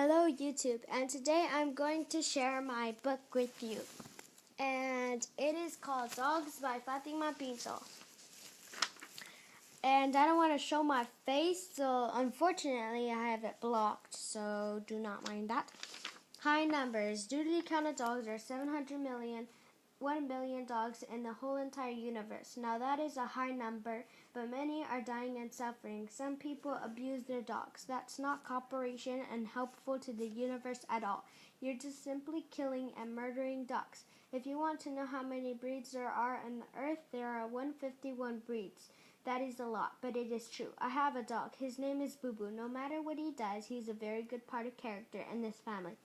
Hello YouTube, and today I'm going to share my book with you. And it is called Dogs by Fatima Pinto. And I don't want to show my face, so unfortunately I have it blocked, so do not mind that. High numbers. Due to the count of dogs, there are 700 million, 1 billion dogs in the whole entire universe. Now that is a high number, but many are dying and suffering. Some people abuse their dogs. That's not cooperation and helpful to the universe at all. You're just simply killing and murdering dogs. If you want to know how many breeds there are on the earth, there are 151 breeds. That is a lot, but it is true. I have a dog. His name is Boo Boo. No matter what he does, he's a very good part of character in this family.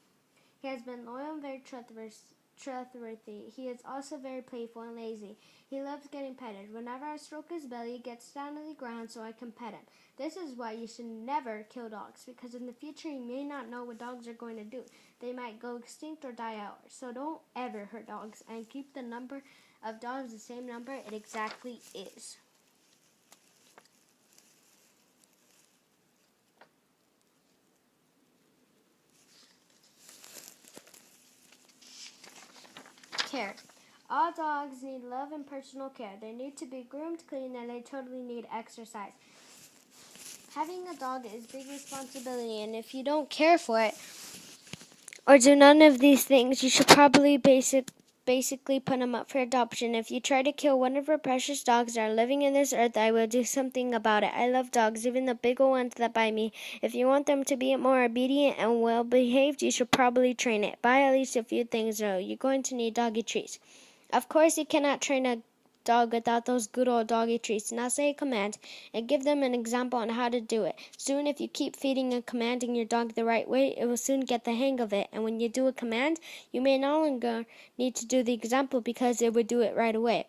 He has been loyal and very trustworthy. He is also very playful and lazy. He loves getting petted. Whenever I stroke his belly, he gets down to the ground so I can pet him. This is why you should never kill dogs, because in the future you may not know what dogs are going to do. They might go extinct or die out. So don't ever hurt dogs, and keep the number of dogs the same number it exactly is. Care. All dogs need love and personal care. They need to be groomed, cleaned, and they totally need exercise. Having a dog is a big responsibility, and if you don't care for it or do none of these things, you should probably basically put them up for adoption. If you try to kill one of our precious dogs that are living in this earth, I will do something about it. I love dogs, even the big old ones that bite me. If you want them to be more obedient and well-behaved, you should probably train it. Buy at least a few things, though. You're going to need doggy treats. Of course, you cannot train a dog without those good old doggy treats. Now say a command and give them an example on how to do it. Soon, if you keep feeding and commanding your dog the right way, it will soon get the hang of it. And when you do a command, you may no longer need to do the example because it would do it right away.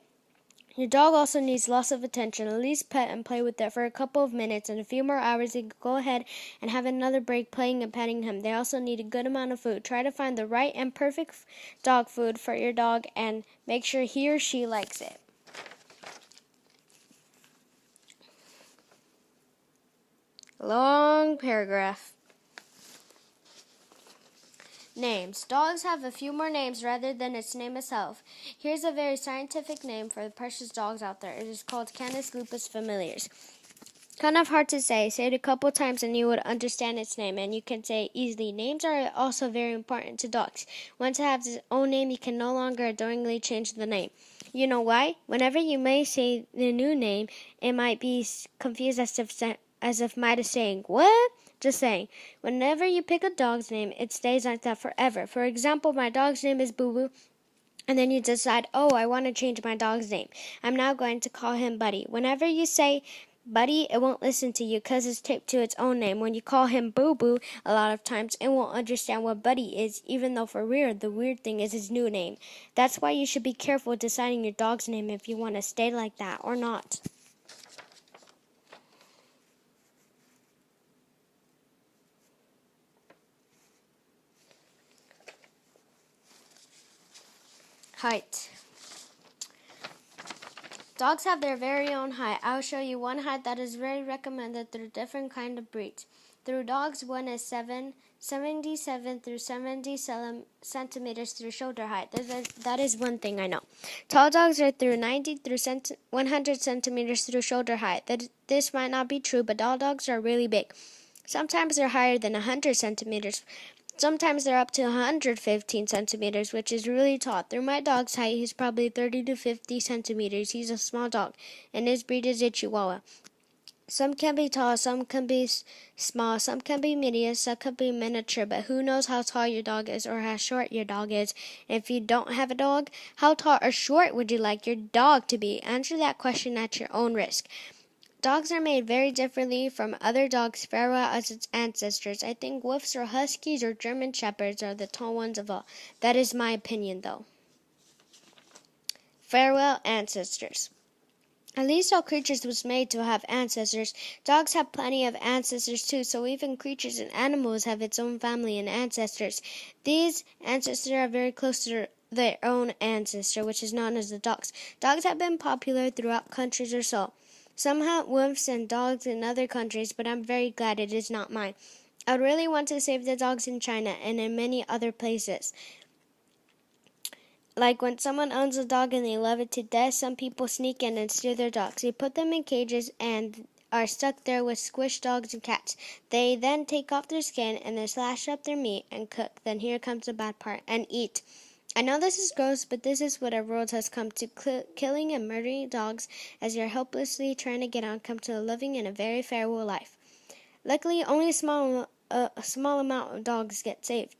Your dog also needs lots of attention. At least pet and play with it for a couple of minutes, and a few more hours you can go ahead and have another break playing and petting him. They also need a good amount of food. Try to find the right and perfect dog food for your dog and make sure he or she likes it. Long paragraph. Names. Dogs have a few more names rather than its name itself. Here's a very scientific name for the precious dogs out there. It is called Canis lupus familiaris. Kind of hard to say. Say it a couple times and you would understand its name, and you can say it easily. Names are also very important to dogs. Once it has its own name, you can no longer adoringly change the name. You know why? Whenever you may say the new name, it might be confused as if might is saying, "What?" Just saying. Whenever you pick a dog's name, it stays like that forever. For example, my dog's name is Boo Boo. And then you decide, oh, I want to change my dog's name. I'm now going to call him Buddy. Whenever you say Buddy, it won't listen to you because it's taped to its own name. When you call him Boo Boo, a lot of times it won't understand what Buddy is, even though for real, the weird thing is his new name. That's why you should be careful deciding your dog's name if you want to stay like that or not. Height. Dogs have their very own height. I'll show you one height that is very recommended through different kind of breeds. Through dogs, one is 77 through 70 centimeters through shoulder height. That is one thing I know. Tall dogs are through 90 through 100 centimeters through shoulder height. This might not be true, but all dogs are really big. Sometimes they're higher than 100 centimeters. Sometimes they're up to 115 centimeters, which is really tall. Through my dog's height, he's probably 30 to 50 centimeters. He's a small dog, and his breed is a Chihuahua. Some can be tall, some can be small, some can be medium, some can be miniature, but who knows how tall your dog is or how short your dog is? And if you don't have a dog, how tall or short would you like your dog to be? Answer that question at your own risk. Dogs are made very differently from other dogs, farewell as its ancestors. I think wolves or huskies or German shepherds are the tall ones of all. That is my opinion, though. Farewell ancestors. At least all creatures was made to have ancestors. Dogs have plenty of ancestors too, so even creatures and animals have its own family and ancestors. These ancestors are very close to their own ancestor, which is known as the dogs. Dogs have been popular throughout countries or so. Some hunt wolves and dogs in other countries, but I'm very glad it is not mine. I really want to save the dogs in China and in many other places. Like when someone owns a dog and they love it to death, some people sneak in and steal their dogs. They put them in cages and are stuck there with squished dogs and cats. They then take off their skin and then slash up their meat and cook. Then here comes the bad part, and eat. I know this is gross, but this is what our world has come to, killing and murdering dogs as you're helplessly trying to get on, come to a living and a very farewell life. Luckily, only a small amount of dogs get saved.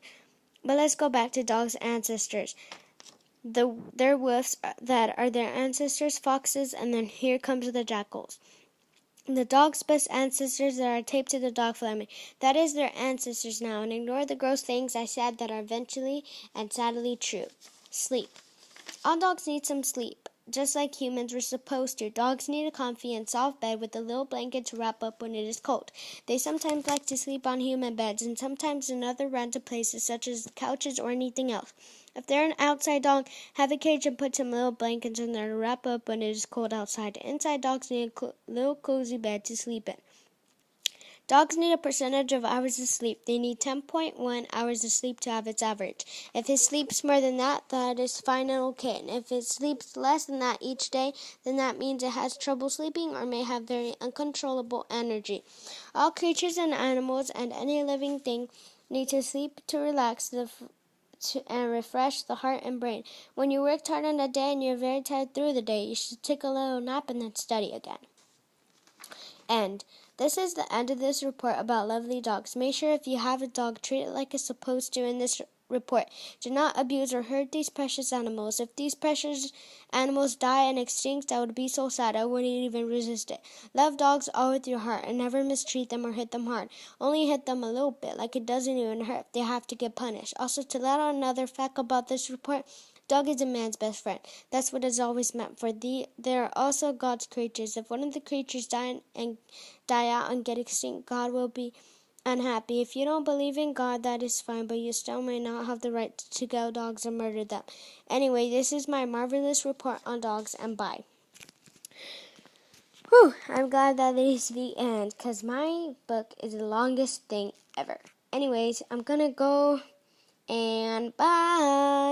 But let's go back to dogs' ancestors. Their wolves that are their ancestors, foxes, and then here comes the jackals. The dog's best ancestors that are taped to the dog family. That is their ancestors now, and ignore the gross things I said that are eventually and sadly true. Sleep. All dogs need some sleep, just like humans were supposed to. Dogs need a comfy and soft bed with a little blanket to wrap up when it is cold. They sometimes like to sleep on human beds and sometimes in other random places such as couches or anything else. If they're an outside dog, have a cage and put some little blankets in there to wrap up when it is cold outside. Inside dogs need a little cozy bed to sleep in. Dogs need a percentage of hours of sleep. They need 10.1 hours of sleep to have its average. If it sleeps more than that, that is fine and okay. And if it sleeps less than that each day, then that means it has trouble sleeping or may have very uncontrollable energy. All creatures and animals and any living thing need to sleep to relax and refresh the heart and brain. When you worked hard in the day and you're very tired through the day, you should take a little nap and then study again. End. This is the end of this report about lovely dogs. Make sure if you have a dog, treat it like it's supposed to in this report. Do not abuse or hurt these precious animals. If these precious animals die and extinct, I would be so sad I wouldn't even resist it. Love dogs all with your heart and never mistreat them or hit them hard. Only hit them a little bit, like it doesn't even hurt if they have to get punished. Also, to let on another fact about this report, dog is a man's best friend. That's what it's always meant for. They are also God's creatures. If one of the creatures die out and get extinct, God will be unhappy. If you don't believe in God, that is fine, but you still may not have the right to kill dogs and murder them. Anyway, this is my marvelous report on dogs, and bye. Whew, I'm glad that is the end, because my book is the longest thing ever. Anyways, I'm gonna go, and bye.